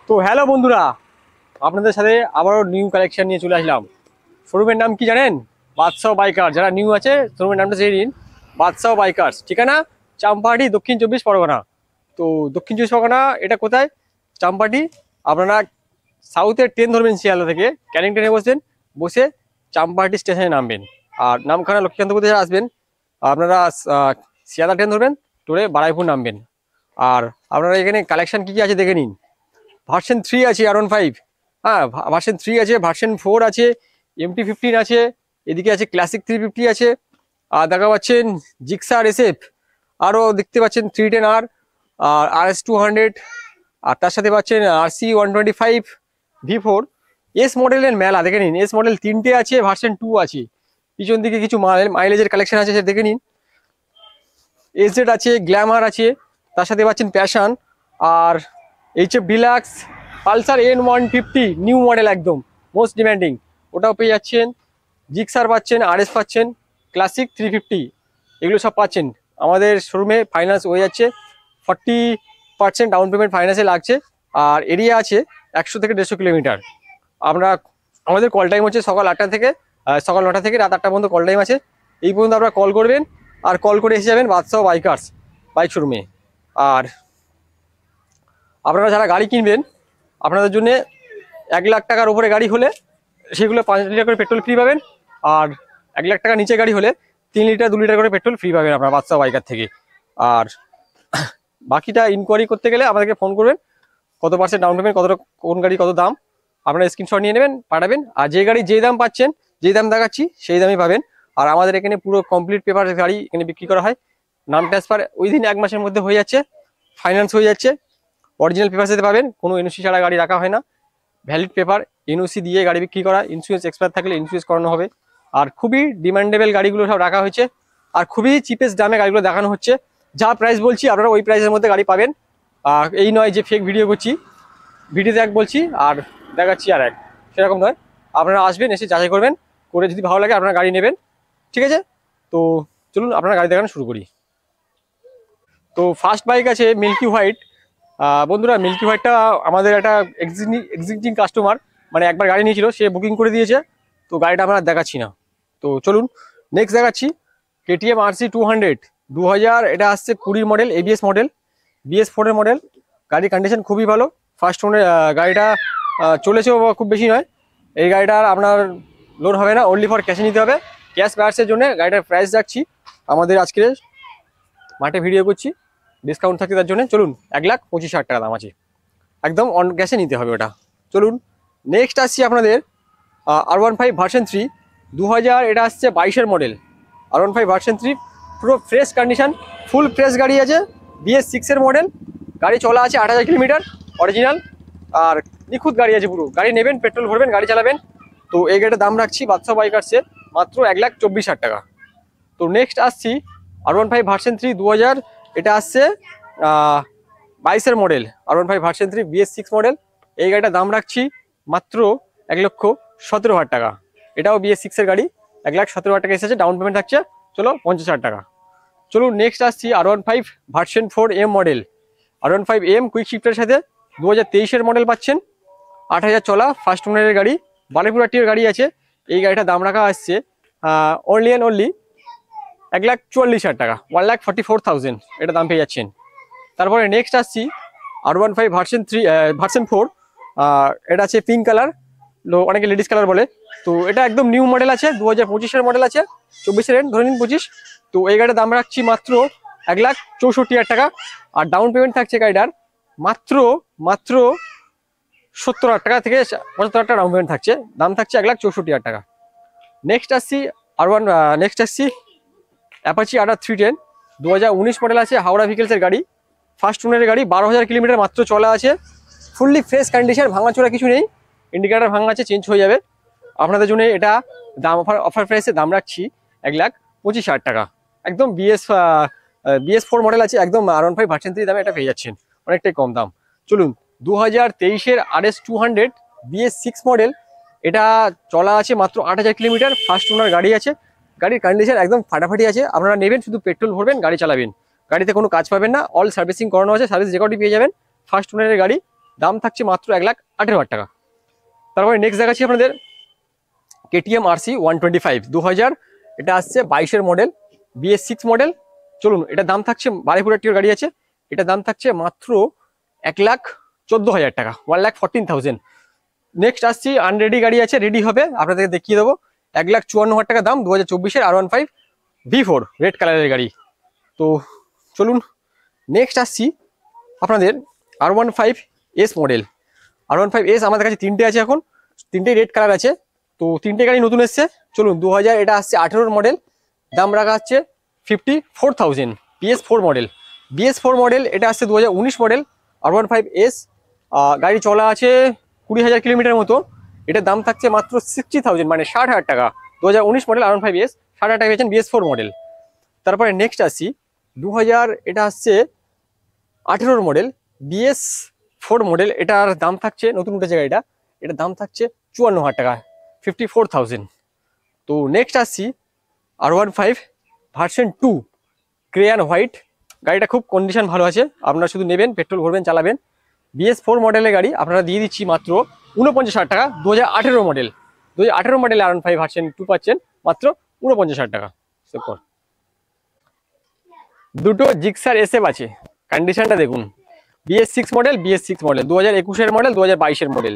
তো হ্যালো বন্ধুরা, আপনাদের সাথে আবারও নিউ কালেকশন নিয়ে চলে আসলাম। শোরুমের নাম কি জানেন? বাদশাহ বাইকার। যারা নিউ আছে শোরুমের নামটা জেনে নিন, বাদশাহ বাইকার্স। ঠিকানা চাম্পাহাটি, দক্ষিণ 24 পরগনা। তো দক্ষিণ 24 পরগনা এটা কোথায়? চাম্পাহাটি। আপনারা সাউথের ট্রেন ধরবেন শিয়ালদা থেকে, ক্যানিং ট্রেনে বসে চাম্পাহাটি স্টেশনে নামবেন। আর নামখানা লক্ষ্মীকান্তপুর থেকে আসবেন, আপনারা শিয়ালদা ট্রেন ধরবেন, ধরে বারাইপুর নামবেন। আর আপনারা এখানে কালেকশন কি কি আছে দেখে নিন। ভার্সন 3 আছে R15, হ্যাঁ ভার্সন 3 আছে, ভার্সন 4 আছে, MT-15 আছে, এদিকে আছে ক্লাসিক 350 আছে, আর দেখা পাচ্ছেন জিক্সার SF, আরও দেখতে পাচ্ছেন 310R আর RS200, আর তার সাথে পাচ্ছেন RC125 V4। এস মডেলের মেলা দেখে নিন। এস মডেল 3টে আছে, ভার্সন 2 আছে। পিছন দিকে কিছু মাইলেজের কালেকশন আছে, সেটা দেখে নিন। SZ আছে, গ্ল্যামার আছে, তার সাথে পাচ্ছেন প্যাশন, আর HF deluxe, Pulsar N150 new model, একদম মোস্ট ডিমান্ডিং, ওটাও পেয়ে যাচ্ছেন। জিক্সার পাচ্ছেন, RS পাচ্ছেন, ক্লাসিক 350, এগুলো সব পাচ্ছেন আমাদের শোরুমে। ফাইন্যান্স হয়ে যাচ্ছে, 40% ডাউন পেমেন্ট ফাইন্যান্সে লাগছে। আর এরিয়া আছে 100 থেকে 150 কিলোমিটার। আমরা আমাদের কল টাইম হচ্ছে সকাল 9টা থেকে রাত 8টা পর্যন্ত কল টাইম আছে। এই পর্যন্ত আপনারা কল করবেন, আর কল করে এসে যাবেন বাদশাহ বাইকার্স বাইক শোরুমে। আর আপনারা যারা গাড়ি কিনবেন, আপনাদের জন্য 1 লাখ টাকার উপরে গাড়ি হলে সেগুলো 5 লিটার করে পেট্রোল ফ্রি পাবেন। আর 1 লাখ টাকা নিচে গাড়ি হলে 3 লিটার 2 লিটার করে পেট্রোল ফ্রি পাবেন আপনারা বাদশাহ বাইকার থেকে। আর বাকিটা ইনকোয়ারি করতে গেলে আমাদেরকে ফোন করবেন, কত পার্সেন্ট ডাউন পেমেন্ট, কতটা, কোন গাড়ি কত দাম, আপনারা স্ক্রিনশট নিয়ে নেবেন, পাঠাবেন। আর যে গাড়ি যে দাম পাচ্ছেন, যেই দাম দেখাচ্ছি সেই দামই পাবেন। আর আমাদের এখানে পুরো কমপ্লিট পেপার গাড়ি এখানে বিক্রি করা হয়। নাম ট্রান্সফার উইদিন 1 মাসের মধ্যে হয়ে যাচ্ছে, ফাইন্যান্স হয়ে যাচ্ছে। অরিজিনাল পেপার সাথে পাবেন, কোনো এনওসি ছাড়া গাড়ি রাখা হয় না। ভ্যালিড পেপার, এনওসি দিয়ে গাড়ি বিক্রি করা, ইন্স্যুরেন্স এক্সপায়ার থাকলে ইন্স্যুরেন্স করানো হবে। আর খুবই ডিমান্ডেবল গাড়িগুলো সব রাখা হয়েছে, আর খুবই চিপেস্ট দামে গাড়িগুলো দেখানো হচ্ছে। যা প্রাইস বলছি আপনারা ওই প্রাইসের মধ্যে গাড়ি পাবেন। এই নয় যে ফেক ভিডিও করছি, ভিডিওতে এক বলছি আর দেখাচ্ছি আর এক, সেরকম নয়। আপনারা আসবেন, এসে যাচাই করবেন, করে যদি ভালো লাগে আপনারা গাড়ি নেবেন, ঠিক আছে? তো চলুন আপনারা গাড়ি দেখানো শুরু করি। তো ফার্স্ট বাইক আছে মিল্কি হোয়াইট। বন্ধুরা, মিল্কি হোয়াইটটা আমাদের একটা এক্সিস্টিং কাস্টমার, মানে একবার গাড়ি নিয়েছিল, সে বুকিং করে দিয়েছে, তো গাড়িটা আমরা দেখাচ্ছি না। তো চলুন নেক্সট দেখাচ্ছি। KTM RC200 2000, এটা আসছে 20 মডেল, ABS মডেল, BS4 এর মডেল। গাড়ির কন্ডিশন খুবই ভালো। ফার্স্ট ওনের গাড়িটা চলেছেও খুব বেশি নয়। এই গাড়িটার আপনার লোন হবে না, অনলি ফর ক্যাশে নিতে হবে। ক্যাশ বায়ার্সের জন্য গাড়িটার প্রাইস রাখছি আমাদের আজকে মাঠে ভিডিও করছি, ডিসকাউন্ট থাকে তার জন্য। চলুন 1,25,000 টাকা দাম আছে, একদম অন ক্যাশে নিতে হবে ওটা। চলুন নেক্সট আসছি আপনাদের R15 ভার্সন 3 2000, এটা আসছে 22-এর মডেল। R15 ভার্সন 3 পুরো ফ্রেশ কন্ডিশন, ফুল ফ্রেশ গাড়ি আছে, BS6-এর মডেল। গাড়ি চলা আছে 8000 কিলোমিটার অরিজিনাল, আর নিখুঁত গাড়ি আছে পুরো। গাড়ি নেবেন, পেট্রোল ভরবেন, গাড়ি চালাবেন। তো এই গাড়িটার দাম রাখছি বাদশাহ বাইকার্সে মাত্র 1,24,000 টাকা। তো নেক্সট আসছি R15 ভার্সন 3 2000, এটা আসছে 22-এর model. R15 version 3 BS6 model. এই গাড়িটার দাম রাখছি মাত্র 1,17,000 টাকা। এটাও BS6-এর গাড়ি, 1,17,000 টাকা এসেছে। ডাউন পেমেন্ট থাকছে চলো 50,000 টাকা। চলুন নেক্সট আসছি R15 version 4M model. R15M quick শিফটের সাথে 2023-এর মডেল পাচ্ছেন, 8,000 চলা, ফার্স্ট ওনারের গাড়ি, বালিপুর RTOর গাড়ি আছে। এই গাড়িটার দাম রাখা আসছে অনলি 1,44,000 টাকা, 1,44,000 এটা দাম পেয়ে যাচ্ছেন। তারপরে নেক্সট আসছি R15 ভার্সন 4, এটা আছে পিঙ্ক কালার, অনেকে লেডিস কালার বলে। তো এটা একদম নিউ মডেল আছে, 2025-এর মডেল আছে, 24-এর এন্ড ধরে নিন 25। তো এই গাড়িটার দাম রাখছি মাত্র 1,64,000 টাকা। আর ডাউন পেমেন্ট থাকছে গাড়িটার মাত্র 70,000 টাকা থেকে 75,000 টাকা ডাউন পেমেন্ট থাকছে, দাম থাকছে 1,64,000 টাকা। নেক্সট আসছি অ্যাপাচি R310 2019 মডেল আছে, হাওড়া ভিকেলসের গাড়ি, ফার্স্ট ওনারের গাড়ি, 12,000 কিলোমিটার মাত্র চলা আছে, ফুললি ফ্রেশ কন্ডিশন, ভাঙাচোরা কিছু নেই, ইন্ডিকেটার ভাঙা আছে, চেঞ্জ হয়ে যাবে। আপনাদের জন্য এটা দাম অফার প্রাইসে দাম রাখছি 1,25,000 টাকা। একদম BS4 মডেল আছে, একদম R15 ভার্সন 3 দামে এটা পেয়ে যাচ্ছেন, অনেকটাই কম দাম। চলুন 2023-এর RS200 BS6 মডেল, এটা চলা আছে মাত্র 8,000 কিলোমিটার, ফার্স্ট ওনার গাড়ি আছে। গাড়ির কন্ডিশন একদম ফাটাফাটি আছে। আপনারা নেবেন, শুধু পেট্রোল ভরবেন, গাড়ি চালাবেন, গাড়িতে কোনো কাজ পাবেন না, অল সার্ভিসিং করানো আছে, সার্ভিস রেকর্ডই পেয়ে যাবেন। ফার্স্ট ওনারের গাড়ি, দাম থাকছে মাত্র 1,18,000 টাকা। তারপরে নেক্সট দেখাচ্ছি আপনাদের KTM RC 125 2000, এটা আসছে 22-এর মডেল, BS6 মডেল। চলুন, এটা দাম থাকছে 12 গাড়ি আছে, এটা দাম থাকছে মাত্র 1,14,000 টাকা, 1,14,000। নেক্সট আসছি আনরেডি গাড়ি আছে, রেডি হবে, আপনাদেরকে দেখিয়ে দেবো। 1,54,000 টাকা দাম, 2024-এর R15 V4 রেড কালারের গাড়ি। তো চলুন নেক্সট আসছি আপনাদের R15S মডেল। R15S আমাদের কাছে 3টে আছে, এখন 3টেই রেড কালার আছে। তো 3টে গাড়ি নতুন এসছে। চলুন, 2000, এটা আসছে 18-এর মডেল, দাম রাখা হচ্ছে 54,000। BS4 মডেল, BS4 মডেল, এটা আসছে 2019 মডেল R15S। গাড়ি চলা আছে 20,000 কিলোমিটার মতো। এটার দাম থাকছে মাত্র 60,000, মানে 60,000 টাকা। 2019 মডেল R15S, 60,000 টাকা পেয়েছেন BS4 মডেল। তারপরে নেক্সট আসছি 2000, এটা আসছে 18-এর মডেল BS4 মডেল। এটার দাম থাকছে, নতুন উঠেছে গাড়িটা, এটার দাম থাকছে 54,000 টাকা, 54,000। তো নেক্সট আসছি R15 version 2 grey and white. গাড়িটা খুব কন্ডিশন ভালো আছে, আপনারা শুধু নেবেন, পেট্রোল ভরবেন, চালাবেন। BS4 মডেলের গাড়ি আপনারা দিয়ে দিচ্ছি মাত্র 49,000 টাকা। 2018 মডেল, 2018 মডেল R15 ভার্সন 2 পাচ্ছেন মাত্র 49,000 টাকা। দুটো জিক্সার SF আছে, কন্ডিশনটা দেখুন। BS6 মডেল, BS6 মডেল, 2021-এর মডেল, 2022-এর মডেল।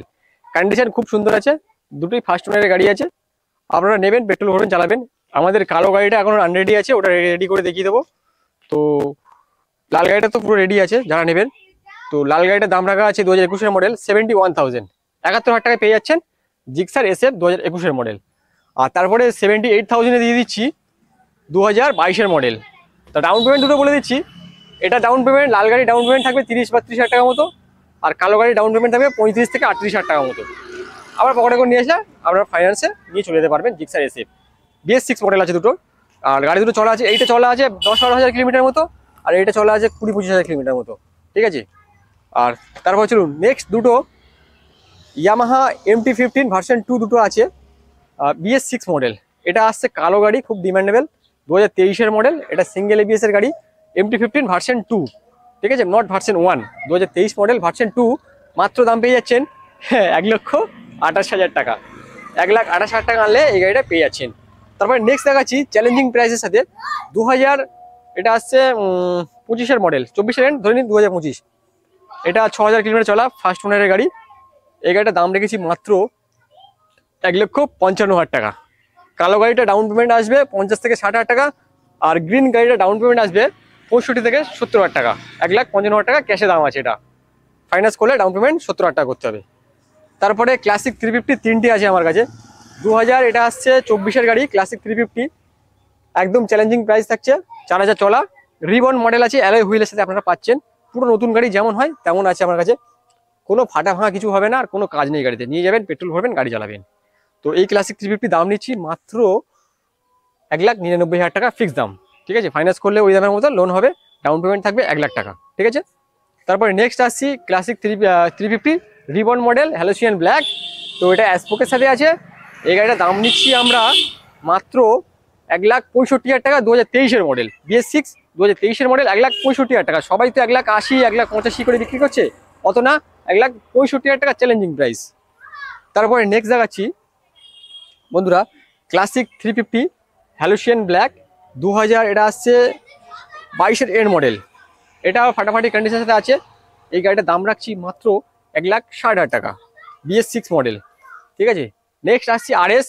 কন্ডিশন খুব সুন্দর আছে, দুটোই ফার্স্ট ওনারের গাড়ি আছে। আপনারা নেবেন, পেট্রোল ভরবেন, চালাবেন। আমাদের কালো গাড়িটা এখন আনরেডি আছে, ওটা রেডি করে দেখিয়ে দেবো। তো লাল গাড়িটা তো পুরো রেডি আছে, যারা নেবেন। তো লাল গাড়িটার দাম রাখা আছে 2021-এর মডেল 71,000, 71,000 টাকায় পেয়ে যাচ্ছেন জিক্সার SF 2021-এর মডেল। আর তারপরে 78,000-এ দিয়ে দিচ্ছি 2022-এর মডেল। তো ডাউন পেমেন্ট দুটো বলে দিচ্ছি। এটা ডাউন পেমেন্ট, লাল গাড়ি ডাউন পেমেন্ট থাকবে 30-32,000 টাকা মতো, আর কালো গাড়ি ডাউন পেমেন্ট থাকবে 35 থেকে 38,000 টাকা মতো। আবার পকেটে করে নিয়ে আসলে আপনারা ফাইন্যান্সে নিয়ে চলে যেতে পারবেন জিক্সার SF। BS6 মডেল আছে দুটো, আর গাড়ি দুটো চলা আছে, এইটা চলা আছে 10-12,000 কিলোমিটার মতো, আর এইটা চলা আছে 20-25,000 কিলোমিটার মতো, ঠিক আছে। আর তারপর চলুন নেক্সট দুটো ইয়ামাহা MT-15 ভার্সন 2 দুটো আছে, BS6 মডেল। এটা আসছে কালো গাড়ি, খুব ডিমান্ডেবল, 2023-এর মডেল, এটা সিঙ্গেল ABS-এর গাড়ি, MT-15 ভার্সন 2, ঠিক আছে, নট ভার্সন 1। 2023 মডেল ভার্সন 2, মাত্র দাম পেয়ে যাচ্ছেন 1,28,000 টাকা। 1,28,000 টাকা আনলে এই গাড়িটা পেয়ে যাচ্ছেন। তারপরে নেক্সট দেখাচ্ছি চ্যালেঞ্জিং প্রাইসের সাথে 2000, এটা আসছে 25-এর মডেল, 24-এর এন্ড ধরে নিন 2025। এটা 6,000 কিলোমিটার চলা, ফার্স্ট ওনারের গাড়ি। এই গাড়িটার দাম রেখেছি মাত্র 1,55,000 টাকা। কালো গাড়িটা ডাউন পেমেন্ট আসবে 50 থেকে 60,000 টাকা, আর গ্রিন গাড়িটা ডাউন পেমেন্ট আসবে 65 থেকে 70,000 টাকা। 1,55,000 টাকা ক্যাশে দাম আছে। এটা ফাইন্যান্স করলে ডাউন পেমেন্ট 70,000 টাকা করতে হবে। তারপরে ক্লাসিক 350 3টে আছে আমার কাছে, 2000, এটা আসছে 24-এর গাড়ি, ক্লাসিক 350, একদম চ্যালেঞ্জিং প্রাইস থাকছে, 4,000 চলা, রিবন মডেল আছে, অ্যালয় হুইলের সাথে আপনারা পাচ্ছেন। পুরো নতুন গাড়ি যেমন হয় তেমন আছে আমার কাছে, কোনো ফাটা ভাঙা কিছু হবে না, আর কোনো কাজ নেই গাড়িতে, নিয়ে যাবেন, পেট্রোল ভরবেন, গাড়ি চালাবেন। তো এই ক্লাসিক 350 দাম নিচ্ছি মাত্র 1,99,000 টাকা ফিক্স দাম, ঠিক আছে। ফাইন্যান্স করলে ওই দামের মতো লোন হবে, ডাউন পেমেন্ট থাকবে 1,00,000 টাকা, ঠিক আছে। তারপরে নেক্সট আসছি ক্লাসিক 350 রিবন মডেল হ্যালোসিয়ান ব্ল্যাক। তো এটা অ্যাসপোকের সাথে আছে। এই গাড়িটার দাম নিচ্ছি আমরা মাত্র 1,65,000 টাকা, 2023-এর মডেল, BS6 2023-এর মডেল, 1,65,000 টাকা। সবাই তো 1,80,000, 1,85,000 করে বিক্রি করছে, অত না, 1,65,000 টাকা চ্যালেঞ্জিং প্রাইস। তারপরে নেক্সট দেখাচ্ছি বন্ধুরা ক্লাসিক 350 হ্যালোসিয়ান ব্ল্যাক 2000, এটা আসছে 22-এর এন্ড মডেল, এটা ফাটাফাটি কন্ডিশনের সাথে আছে। এই গাড়িটার দাম রাখছি মাত্র 1,60,000 টাকা, BS6 মডেল, ঠিক আছে। নেক্সট আসছি RS।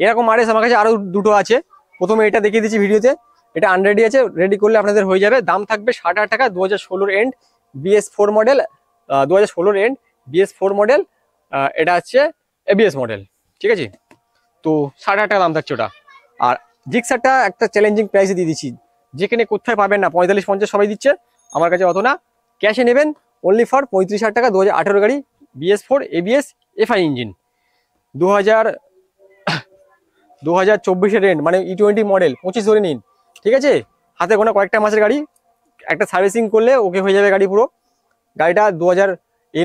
এরকম RS আমার কাছে আরও দুটো আছে, প্রথমে এটা দেখিয়ে দিচ্ছি ভিডিওতে। এটা আনরেডি আছে, রেডি করলে আপনাদের হয়ে যাবে। দাম থাকবে 60,000 টাকা, 2016-এর এন্ড, BS4 মডেল, 2016-এর এন্ড, BS4 মডেল, এটা হচ্ছে ABS মডেল, ঠিক আছে। তো 60,000 টাকা দাম থাকছে ওটা। আর জিক্সারটা একটা চ্যালেঞ্জিং প্রাইসে দিয়ে দিচ্ছি, যেখানে কোথায় পাবেন না, 45-50 সবাই দিচ্ছে, আমার কাছে অত না, ক্যাশে নেবেন অনলি ফর 35,000 টাকা। 2018 গাড়ি, BS4 ABS FI ইঞ্জিন, 2024-এর এন্ড, মানে E20 মডেল, 25 ধরে নিন, ঠিক আছে। হাতে গোনা কয়েকটা মাসের গাড়ি, একটা সার্ভিসিং করলে ওকে হয়ে যাবে গাড়ি পুরো। গাড়িটা 2000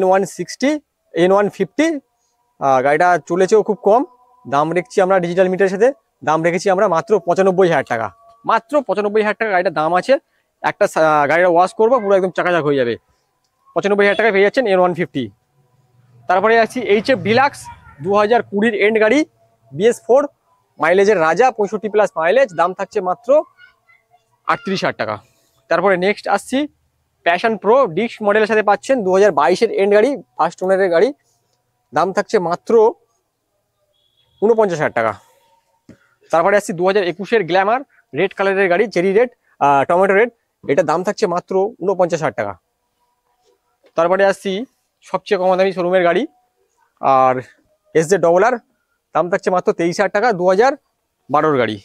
N160 N150, গাড়িটা চলেছেও খুব কম। দাম রেখেছি আমরা ডিজিটাল মিটারের সাথে, দাম রেখেছি আমরা মাত্র 95,000 টাকা, মাত্র 95,000 টাকা গাড়িটার দাম আছে। একটা গাড়িটা ওয়াশ করবো পুরো একদম চাকাচাক হয়ে যাবে, 95,000 টাকায় পেয়ে যাচ্ছেন N150। তারপরে আছি HF ডিলাক্স 2020 এন্ড গাড়ি, BS4 মাইলেজের রাজা, 65+ মাইলেজ, দাম থাকছে মাত্র 38,000 টাকা। তারপরে নেক্সট আসছি প্যাশন প্রো ডিস্ক মডেলের সাথে পাচ্ছেন 2022 এন্ড গাড়ি, ফার্স্ট ওনারের গাড়ি, দাম থাকছে মাত্র 49,000 টাকা। তারপরে আসছি 2021 গ্ল্যামার রেড কালারের গাড়ি, চেরি রেড, টমেটো রেড, এটার দাম থাকছে মাত্র 49,000 টাকা। তারপরে আসছি সবচেয়ে কম দামি শোরুমের গাড়ি আর SZ দাম থাকছে মাত্র 23,000 টাকা, 2012 গাড়ি,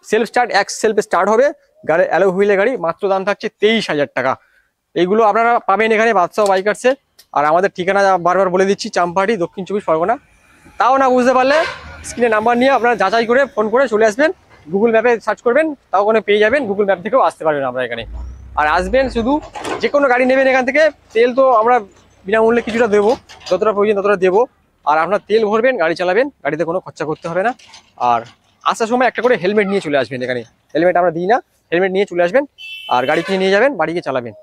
সেলফ স্টার্ট, সেলফে স্টার্ট হবে, গাড়ি অ্যালো হুইলের গাড়ি, মাত্র দাম থাকছে 23,000 টাকা। এইগুলো আপনারা পাবেন এখানে বাদশাহ বাইকার্সে। আর আমাদের ঠিকানা বারবার বলে দিচ্ছি, চাম্পাহাটি, দক্ষিণ 24 পরগনা। তাও না বুঝতে পারলে স্ক্রিনে নাম্বার নিয়ে আপনারা যাচাই করে ফোন করে চলে আসবেন, গুগল ম্যাপে সার্চ করবেন, তাও ওখানে পেয়ে যাবেন, গুগল ম্যাপ থেকেও আসতে পারবেন আমরা এখানে। আর আসবেন শুধু, যে কোনো গাড়ি নেবেন এখান থেকে, তেল তো আমরা বিনামূল্যে কিছুটা দেবো, যতটা প্রয়োজন ততটা দেবো। আর আপনার তেল ভরবেন, গাড়ি চালাবেন, গাড়িতে কোনো খরচা করতে হবে না। আর আসার সময় একটা করে হেলমেট নিয়ে চলে আসবেন এখানে, হেলমেট আমরা দিই না, হেলমেট নিয়ে চলে আসবেন আর গাড়ি কিনে নিয়ে যাবেন, বাড়ি গিয়ে চালাবেন।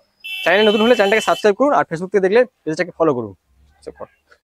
চ্যানেলে নতুন হলে চ্যানেলটাকে সাবস্ক্রাইব করুন আর ফেসবুক থেকে দেখলে পেজটাকে ফলো করুন।